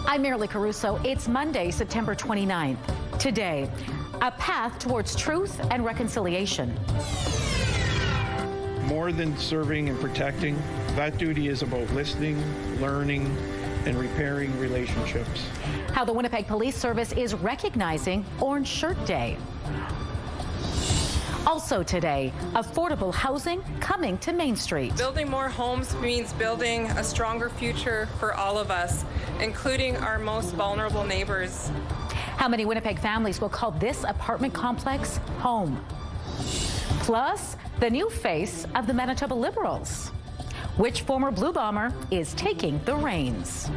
I'm Marilee Caruso. It's Monday, September 29th. Today, a path towards truth and reconciliation. More than serving and protecting, that duty is about listening, learning, and repairing relationships. How the Winnipeg Police Service is recognizing Orange Shirt Day. Also today, affordable housing coming to Main Street. Building more homes means building a stronger future for all of us, including our most vulnerable neighbors. How many Winnipeg families will call this apartment complex home? Plus, the new face of the Manitoba Liberals. Which former Blue Bomber is taking the reins?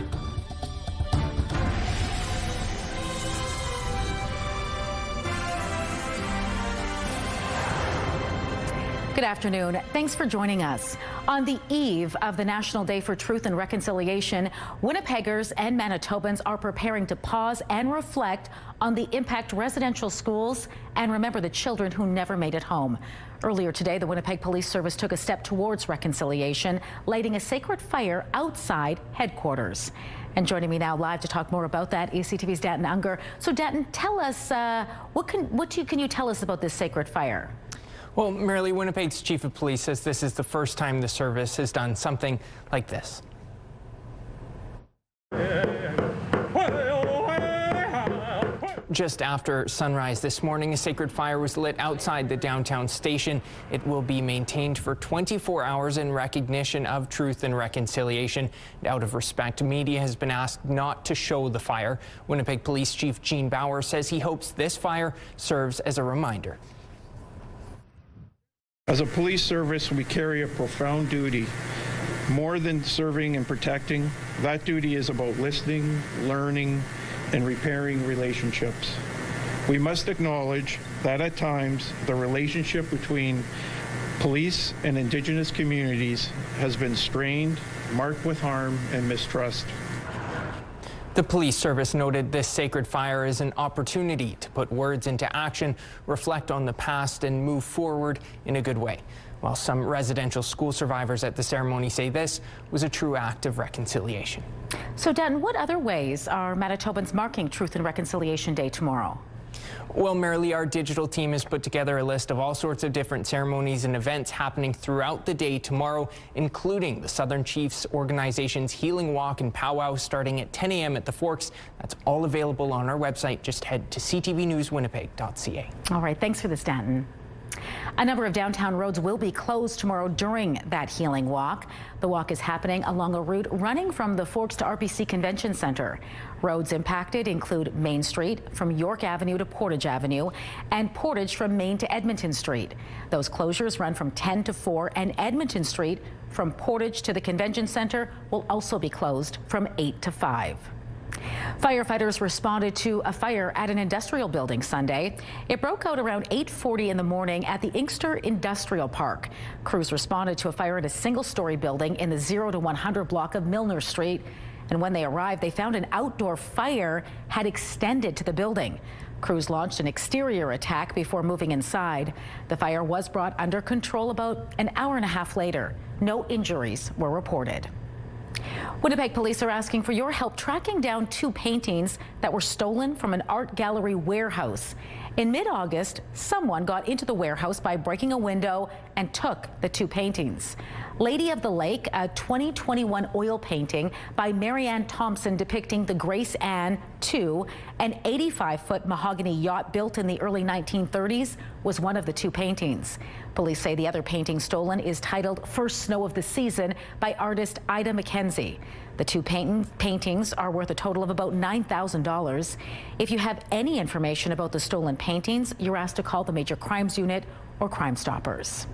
Good afternoon. Thanks for joining us. On the eve of the National Day for Truth and Reconciliation, Winnipeggers and Manitobans are preparing to pause and reflect on the impact residential schools and remember the children who never made it home. Earlier today, the Winnipeg Police Service took a step towards reconciliation, lighting a sacred fire outside headquarters. And joining me now live to talk more about that is CTV's Danton Unger. So Danton, tell us, what can you tell us about this sacred fire? Well, Marilee, Winnipeg's chief of police says this is the first time the service has done something like this. Just after sunrise this morning, a sacred fire was lit outside the downtown station. It will be maintained for 24 hours in recognition of truth and reconciliation. Out of respect, media has been asked not to show the fire. Winnipeg Police Chief Gene Bauer says he hopes this fire serves as a reminder. As a police service, we carry a profound duty. More than serving and protecting, that duty is about listening, learning, and repairing relationships. We must acknowledge that at times the relationship between police and Indigenous communities has been strained, marked with harm and mistrust. The police service noted this sacred fire is an opportunity to put words into action, reflect on the past, and move forward in a good way. While some residential school survivors at the ceremony say this was a true act of reconciliation. So, Danton, what other ways are Manitobans marking Truth and Reconciliation Day tomorrow? Well, Marilee, our digital team has put together a list of all sorts of different ceremonies and events happening throughout the day tomorrow, including the Southern Chiefs Organization's Healing Walk and Powwow starting at 10 a.m. at the Forks. That's all available on our website. Just head to ctvnewswinnipeg.ca. All right, thanks for this, Danton. A number of downtown roads will be closed tomorrow during that healing walk. The walk is happening along a route running from the Forks to RBC Convention Center. Roads impacted include Main Street from York Avenue to Portage Avenue and Portage from Main to Edmonton Street. Those closures run from 10 to 4, and Edmonton Street from Portage to the Convention Center will also be closed from 8 to 5. Firefighters responded to a fire at an industrial building Sunday. It broke out around 8:40 in the morning at the Inkster Industrial Park. Crews responded to a fire at a single-story building in the 0 to 100 block of Milner Street. And when they arrived, they found an outdoor fire had extended to the building. Crews launched an exterior attack before moving inside. The fire was brought under control about an hour and a half later. No injuries were reported. Winnipeg police are asking for your help tracking down 2 paintings that were stolen from an art gallery warehouse. In mid-August, someone got into the warehouse by breaking a window and took the 2 paintings. Lady of the Lake, a 2021 oil painting by Marianne Thompson depicting the Grace Anne II, an 85-foot mahogany yacht built in the early 1930s, was one of the 2 paintings. Police say the other painting stolen is titled First Snow of the Season by artist Ida McKenzie. The 2 paintings are worth a total of about $9,000. If you have any information about the stolen paintings, you're asked to call the Major Crimes Unit or Crime Stoppers.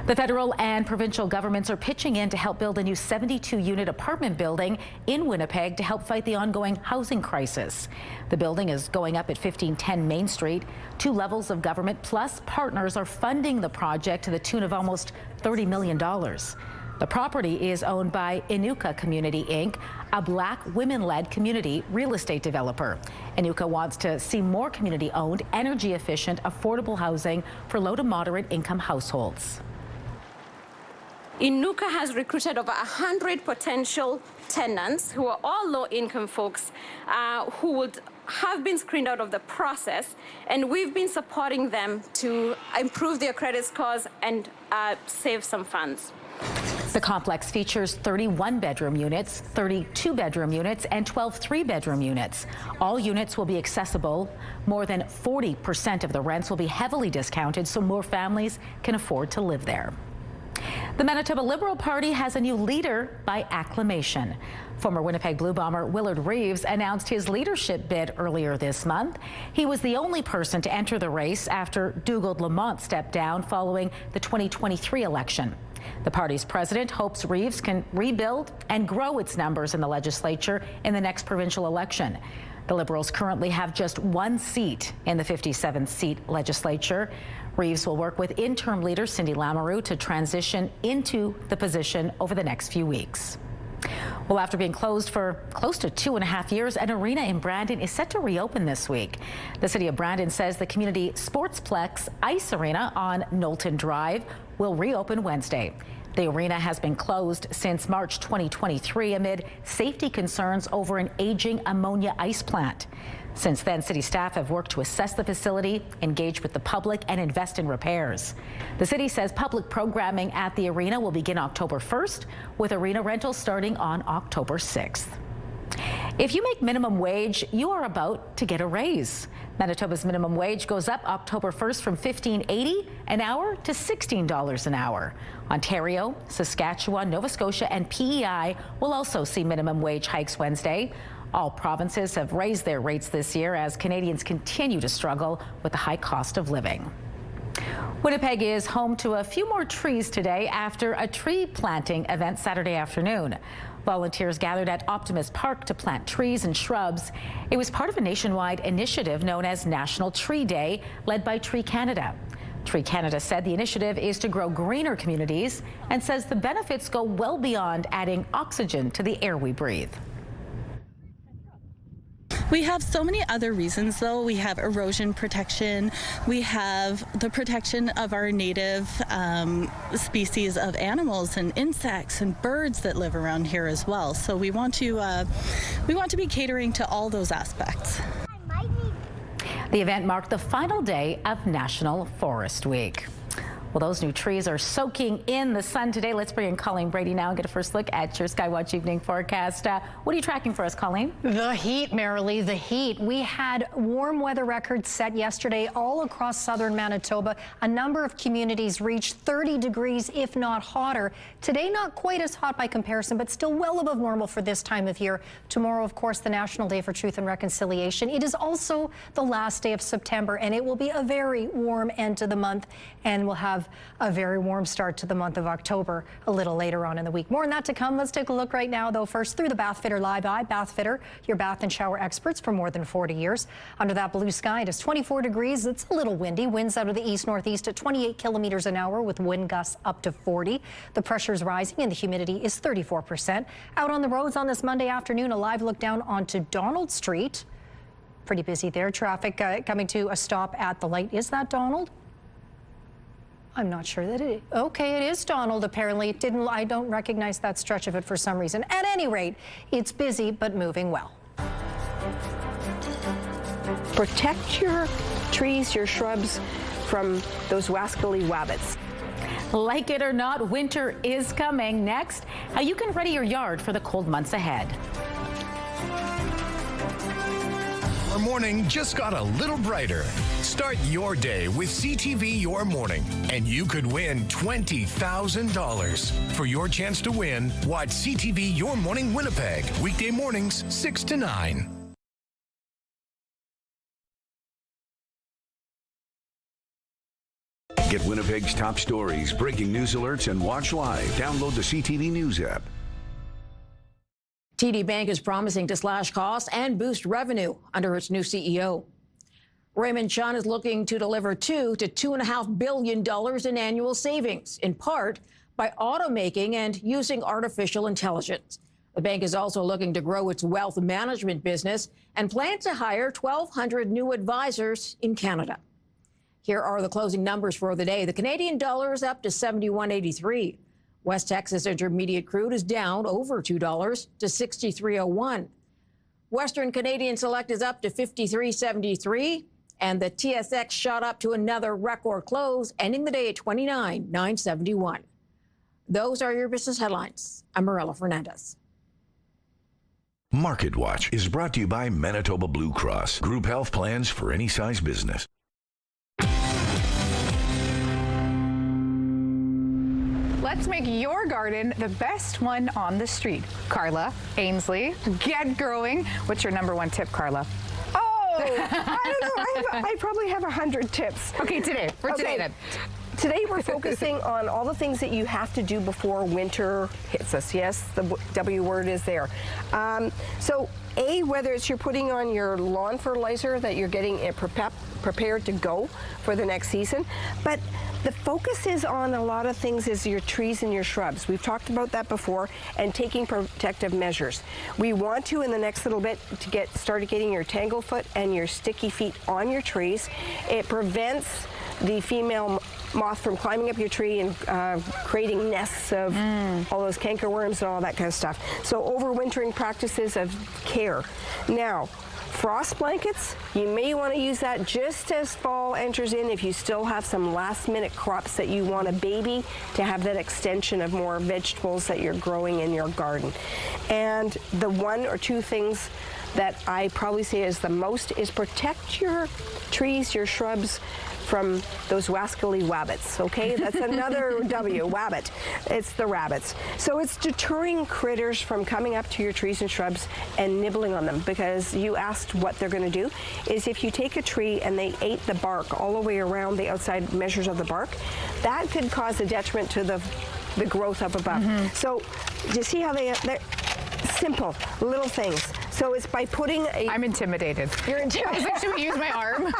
The federal and provincial governments are pitching in to help build a new 72-unit apartment building in Winnipeg to help fight the ongoing housing crisis. The building is going up at 1510 Main Street. 2 levels of government plus partners are funding the project to the tune of almost $30 million. The property is owned by Inuka Community, Inc., a Black women-led community real estate developer. Inuka wants to see more community-owned, energy-efficient, affordable housing for low to moderate income households. Inuka has recruited over 100 potential tenants who are all low-income folks who would have been screened out of the process, and we've been supporting them to improve their credit scores and save some funds. The complex features 31 bedroom units, 32 bedroom units, and 12 3-bedroom units. All units will be accessible. More than 40% of the rents will be heavily discounted so more families can afford to live there. The Manitoba Liberal Party has a new leader by acclamation. Former Winnipeg Blue Bomber Willard Reeves announced his leadership bid earlier this month. He was the only person to enter the race after Dougald Lamont stepped down following the 2023 election. The party's president hopes Reeves can rebuild and grow its numbers in the legislature in the next provincial election. The Liberals currently have just one seat in the 57-seat legislature. Reeves will work with interim leader Cindy Lamoureux to transition into the position over the next few weeks. Well, after being closed for close to 2.5 years, an arena in Brandon is set to reopen this week. The city of Brandon says the community sportsplex ice arena on Knowlton Drive will reopen Wednesday. The arena has been closed since March 2023 amid safety concerns over an aging ammonia ice plant. Since then, city staff have worked to assess the facility, engage with the public, and invest in repairs. The city says public programming at the arena will begin October 1st, with arena rentals starting on October 6th. If you make minimum wage, you are about to get a raise. Manitoba's minimum wage goes up October 1st from $15.80 an hour to $16 an hour. Ontario, Saskatchewan, Nova Scotia, and PEI will also see minimum wage hikes Wednesday. All provinces have raised their rates this year as Canadians continue to struggle with the high cost of living. Winnipeg is home to a few more trees today after a tree planting event Saturday afternoon. Volunteers gathered at Optimist Park to plant trees and shrubs. It was part of a nationwide initiative known as National Tree Day, led by Tree Canada. Tree Canada said the initiative is to grow greener communities and says the benefits go well beyond adding oxygen to the air we breathe. We have so many other reasons, though. We have erosion protection. We have the protection of our native species of animals and insects and birds that live around here as well. So we want to be catering to all those aspects. The event marked the final day of National Forest Week. Well, those new trees are soaking in the sun today. Let's bring in Colleen Brady now and get a first look at your Skywatch evening forecast. What are you tracking for us, Colleen? The heat, Marilee, the heat. We had warm weather records set yesterday all across southern Manitoba. A number of communities reached 30 degrees, if not hotter. Today, not quite as hot by comparison, but still well above normal for this time of year. Tomorrow, of course, the National Day for Truth and Reconciliation. It is also the last day of September, and it will be a very warm end to the month, and we'll have a very warm start to the month of October a little later on in the week. More on that to come. Let's take a look right now, though. First, through the Bathfitter Live Eye. Bathfitter, your bath and shower experts for more than 40 years. Under that blue sky, it is 24 degrees. It's a little windy. Winds out of the east-northeast at 28 kilometers an hour with wind gusts up to 40. The pressure is rising and the humidity is 34%. Out on the roads on this Monday afternoon, a live look down onto Donald Street. Pretty busy there. Traffic coming to a stop at the light. Is that Donald? I'm not sure that it is. Okay, it is Donald, apparently. I don't recognize that stretch of it for some reason. At any rate, it's busy but moving well. Protect your trees, your shrubs from those wascally wabbits. Like it or not, winter is coming. Next, how you can ready your yard for the cold months ahead. Our morning just got a little brighter. Start your day with CTV Your Morning, and you could win $20,000. For your chance to win, watch CTV Your Morning Winnipeg, weekday mornings 6 to 9. Get Winnipeg's top stories, breaking news alerts, and watch live. Download the CTV News app. TD Bank is promising to slash costs and boost revenue under its new CEO. Raymond Chun is looking to deliver $2 to $2.5 billion in annual savings, in part by automating and using artificial intelligence. The bank is also looking to grow its wealth management business and plans to hire 1,200 new advisors in Canada. Here are the closing numbers for the day. The Canadian dollar is up to 71.83. West Texas Intermediate crude is down over $2 to $63.01. Western Canadian Select is up to $53.73, and the TSX shot up to another record close, ending the day at $29,971. Those are your business headlines. I'm Marilla Fernandez. Market Watch is brought to you by Manitoba Blue Cross. Group health plans for any size business. Let's make your garden the best one on the street. Carla, Ainsley, get growing. What's your #1 tip, Carla? Oh, I don't know. I probably have 100 tips. Okay, today then. Today we're focusing on all the things that you have to do before winter hits us. Yes, the W word is there. So whether it's you're putting on your lawn fertilizer that you're getting it prepared to go for the next season, but the focus is on a lot of things is your trees and your shrubs. We've talked about that before, and taking protective measures. We want to, in the next little bit, to get started getting your tanglefoot and your sticky feet on your trees. It prevents the female moth from climbing up your tree and creating nests of all those cankerworms and all that kind of stuff. So overwintering practices of care. Now, frost blankets, you may want to use that just as fall enters in if you still have some last minute crops that you want to baby to have that extension of more vegetables that you're growing in your garden. And the 1 or 2 things that I probably say is the most is protect your trees, your shrubs from those wascally wabbits, okay? That's another W, wabbit. It's the rabbits. So it's deterring critters from coming up to your trees and shrubs and nibbling on them, because you asked what they're gonna do, is if you take a tree and they ate the bark all the way around the outside measures of the bark, that could cause a detriment to the growth up above. So do you see how they're simple little things? So it's by putting a... I'm intimidated. You're intimidated. Should we use my arm?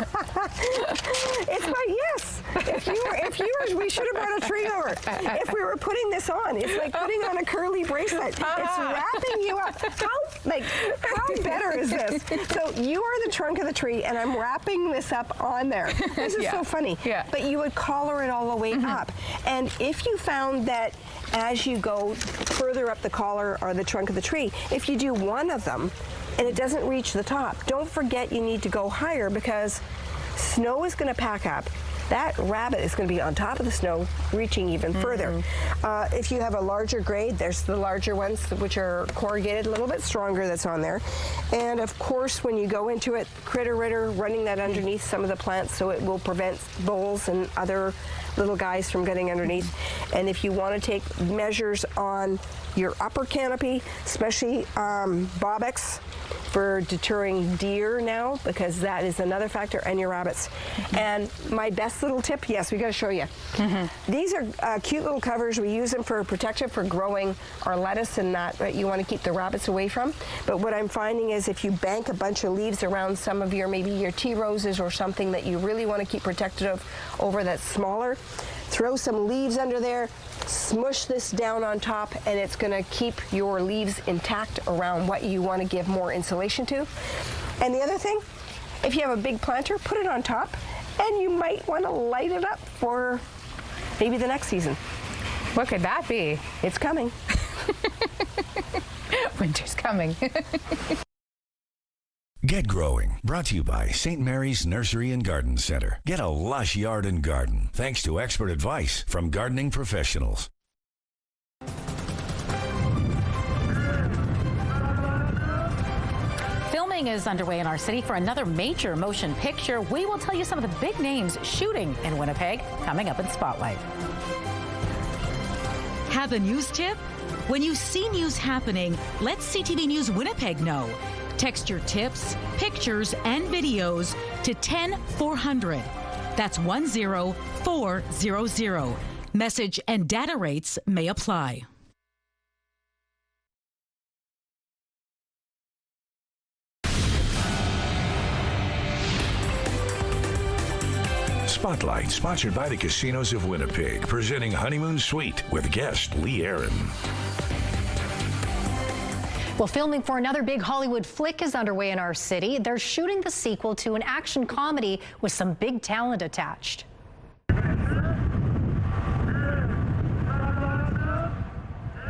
It's by, yes. If you were, we should have brought a tree over. If we were putting this on, it's like putting on a curly bracelet. It's wrapping you up. How better is this? So you are the trunk of the tree, and I'm wrapping this up on there. This is so funny. Yeah. But you would collar it all the way up. And if you found that as you go further up the collar or the trunk of the tree, if you do one of them and it doesn't reach the top, don't forget you need to go higher, because snow is going to pack up. That rabbit is going to be on top of the snow, reaching even further. If you have a larger grade, there's the larger ones, which are corrugated, a little bit stronger, that's on there. And of course, when you go into it, critter running that underneath some of the plants, so it will prevent voles and other little guys from getting underneath. And if you want to take measures on your upper canopy, especially Bobex, for deterring deer now, because that is another factor, and your rabbits. And my best little tip, yes, we got to show you. These are cute little covers. We use them for protection for growing our lettuce and that, right, you want to keep the rabbits away from. But what I'm finding is if you bank a bunch of leaves around some of your, maybe your tea roses or something that you really want to keep protected of over that's smaller, throw some leaves under there, smush this down on top, and it's going to keep your leaves intact around what you want to give more insulation to. And the other thing, if you have a big planter, put it on top, and you might want to light it up for maybe the next season. What could that be? It's coming. Winter's coming. Get Growing, brought to you by St. Mary's Nursery and Garden Center. Get a lush yard and garden, thanks to expert advice from gardening professionals. Filming is underway in our city for another major motion picture. We will tell you some of the big names shooting in Winnipeg, coming up in Spotlight. Have a news tip? When you see news happening, let CTV News Winnipeg know. Text your tips, pictures, and videos to 10400. That's 10400. Message and data rates may apply. Spotlight, sponsored by the Casinos of Winnipeg, presenting Honeymoon Suite with guest Lee Aaron. Well, filming for another big Hollywood flick is underway in our city. They're shooting the sequel to an action comedy with some big talent attached.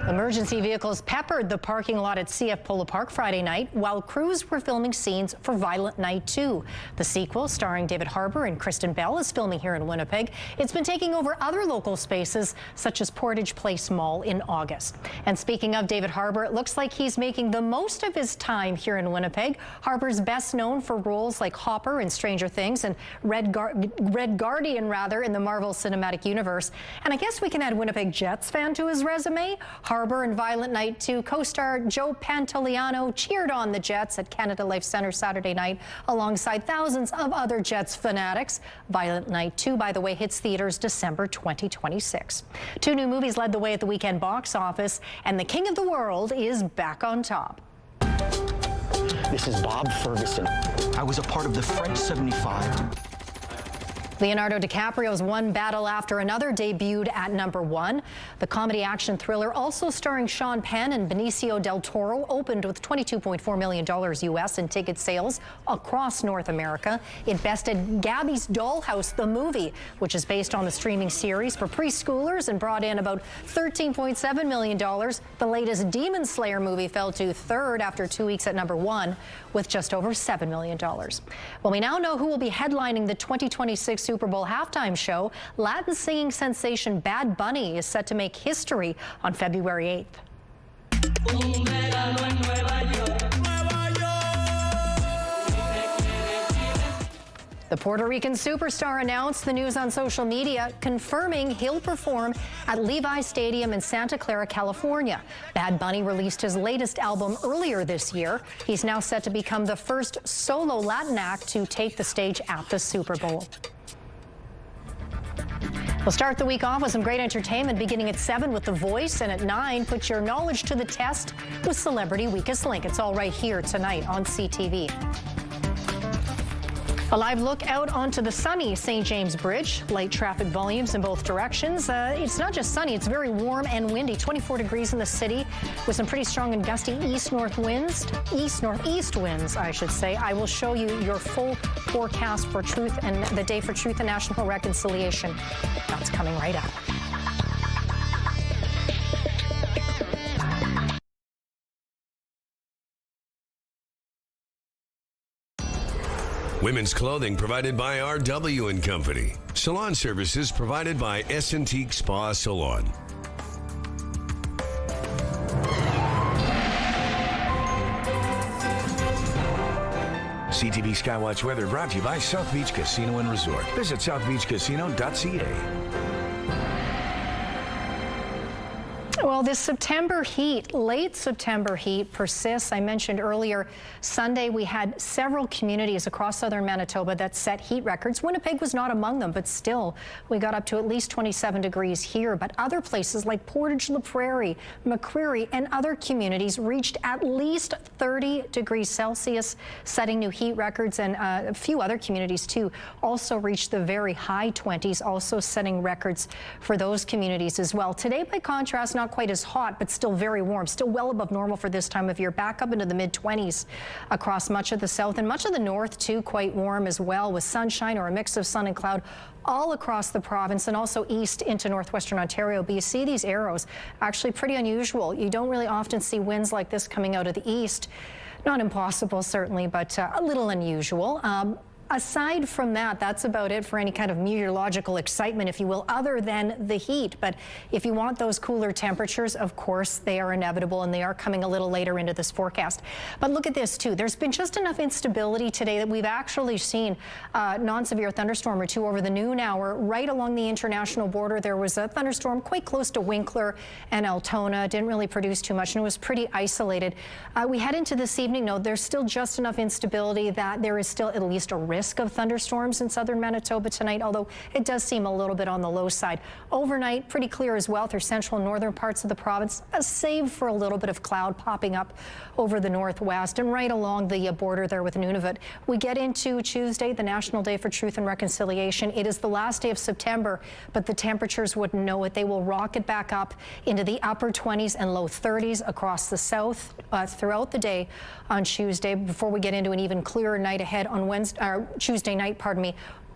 Emergency vehicles peppered the parking lot at CF Polo Park Friday night while crews were filming scenes for Violent Night 2. The sequel, starring David Harbour and Kristen Bell, is filming here in Winnipeg. It's been taking over other local spaces, such as Portage Place Mall, in August. And speaking of David Harbour, it looks like he's making the most of his time here in Winnipeg. Harbour's best known for roles like Hopper in Stranger Things and Red Guardian, in the Marvel Cinematic Universe. And I guess we can add Winnipeg Jets fan to his resume. Harbour and Violent Night 2 co-star Joe Pantoliano cheered on the Jets at Canada Life Centre Saturday night alongside thousands of other Jets fanatics. Violent Night 2, by the way, hits theaters December 2026. Two new movies led the way at the weekend box office, and the King of the World is back on top. This is Bob Ferguson. I was a part of the French 75. Leonardo DiCaprio's One Battle After Another debuted at #1. The comedy action thriller, also starring Sean Penn and Benicio del Toro, opened with $22.4 million US in ticket sales across North America. It bested Gabby's Dollhouse, the movie, which is based on the streaming series for preschoolers, and brought in about $13.7 million. The latest Demon Slayer movie fell to third after 2 weeks at #1 with just over $7 million. Well, we now know who will be headlining the 2026 Super Bowl halftime show. Latin singing sensation Bad Bunny is set to make history on February 8th. The Puerto Rican superstar announced the news on social media, confirming he'll perform at Levi's Stadium in Santa Clara, California. Bad Bunny released his latest album earlier this year. He's now set to become the first solo Latin act to take the stage at the Super Bowl. We'll start the week off with some great entertainment, beginning at 7 with The Voice, and at 9, put your knowledge to the test with Celebrity Weakest Link. It's all right here tonight on CTV. A live look out onto the sunny St. James Bridge. Light traffic volumes in both directions. It's not just sunny, it's very warm and windy. 24 degrees in the city with some pretty strong and gusty east-northeast winds, I should say. I will show you your full forecast for truth and the Day for Truth and National Reconciliation. That's coming right up. Women's clothing provided by RW & Company. Salon services provided by S&T Spa Salon. CTV Skywatch weather brought to you by South Beach Casino and Resort. Visit southbeachcasino.ca. Well, this September heat, late September heat, persists. I mentioned earlier, Sunday we had several communities across southern Manitoba that set heat records. Winnipeg was not among them, but still, we got up to at least 27 degrees here. But other places like Portage La Prairie, McCreary, and other communities reached at least 30 degrees Celsius, setting new heat records. And a few other communities, too, also reached the very high 20s, also setting records for those communities as well. Today, by contrast, not quite as hot, but still very warm, still well above normal for this time of year, back up into the mid-20s across much of the south and much of the north, too, quite warm as well, with sunshine or a mix of sun and cloud all across the province, and also east into northwestern Ontario. But you see these arrows, actually pretty unusual. You don't really often see winds like this coming out of the east. Not impossible, certainly, but a little unusual. Aside from that, that's about it for any kind of meteorological excitement, if you will, other than the heat. But if you want those cooler temperatures, of course, they are inevitable, and they are coming a little later into this forecast. But look at this, too. There's been just enough instability today that we've actually seen a non-severe thunderstorm or two over the noon hour. Right along the international border, there was a thunderstorm quite close to Winkler and Altona. Didn't really produce too much, and it was pretty isolated. We head into this evening. No, there's still just enough instability that there is still at least a risk of thunderstorms in southern Manitoba tonight, although it does seem a little bit on the low side. Overnight, pretty clear as well through central and northern parts of the province, save for a little bit of cloud popping up over the northwest and right along the border there with Nunavut. We get into Tuesday, the National Day for Truth and Reconciliation. It is the last day of September, but the temperatures wouldn't know it. They will rocket back up into the upper 20s and low 30s across the south throughout the day on Tuesday, before we get into an even clearer night ahead on Tuesday night,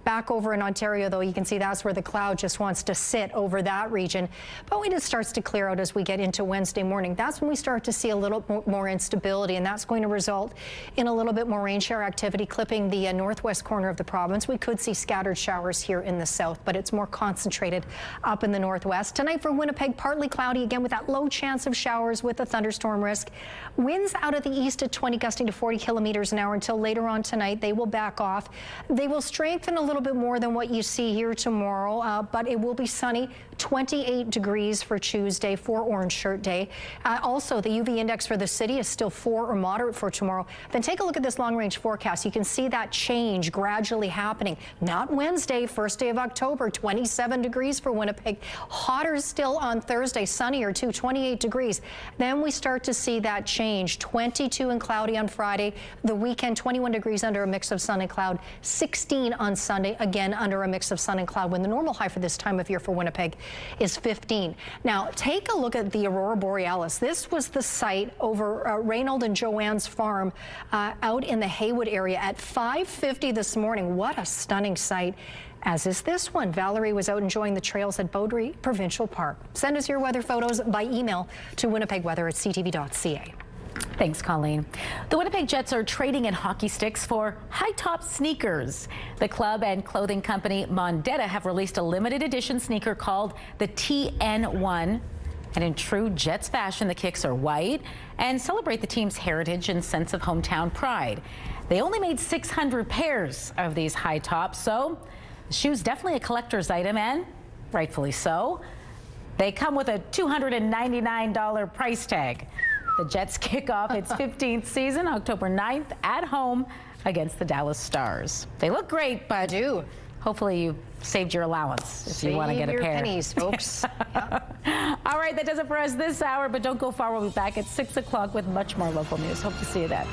Back over in Ontario, though, you can see that's where the cloud just wants to sit over that region. But when it starts to clear out as we get into Wednesday morning, that's when we start to see a little more instability, and that's going to result in a little bit more rain shower activity clipping the northwest corner of the province. We could see scattered showers here in the south, but it's more concentrated up in the northwest. Tonight for Winnipeg, partly cloudy again with that low chance of showers with a thunderstorm risk. Winds out of the east at 20 gusting to 40 kilometers an hour until later on tonight. They will back off. They will strengthen a little bit more than what you see here tomorrow, but it will be sunny. 28 degrees for Tuesday, for Orange Shirt Day. Also, the UV index for the city is still 4 or moderate for tomorrow. Then take a look at this long-range forecast. You can see that change gradually happening. Not Wednesday, first day of October, 27 degrees for Winnipeg. Hotter still on Thursday, sunnier too, 28 degrees. Then we start to see that change. 22 and cloudy on Friday. The weekend, 21 degrees under a mix of sun and cloud. 16 on Sunday, again under a mix of sun and cloud, when the normal high for this time of year for Winnipeg is 15. Now, take a look at the Aurora Borealis. This was the site over Reynold and Joanne's farm out in the Haywood area at 5:50 this morning. What a stunning sight, as is this one. Valerie was out enjoying the trails at Beaudry Provincial Park. Send us your weather photos by email to winnipegweather@ctv.ca. Thanks, Colleen. The Winnipeg Jets are trading in hockey sticks for high-top sneakers. The club and clothing company Mondetta have released a limited edition sneaker called the TN1. And in true Jets fashion, the kicks are white and celebrate the team's heritage and sense of hometown pride. They only made 600 pairs of these high tops, so the shoe's definitely a collector's item, and rightfully so. They come with a $299 price tag. The Jets kick off its 15th season October 9th at home against the Dallas Stars. They look great, but hopefully you saved your allowance if you want to get a pair. Save your pennies, folks. All right, that does it for us this hour, but don't go far. We'll be back at 6 o'clock with much more local news. Hope to see you then.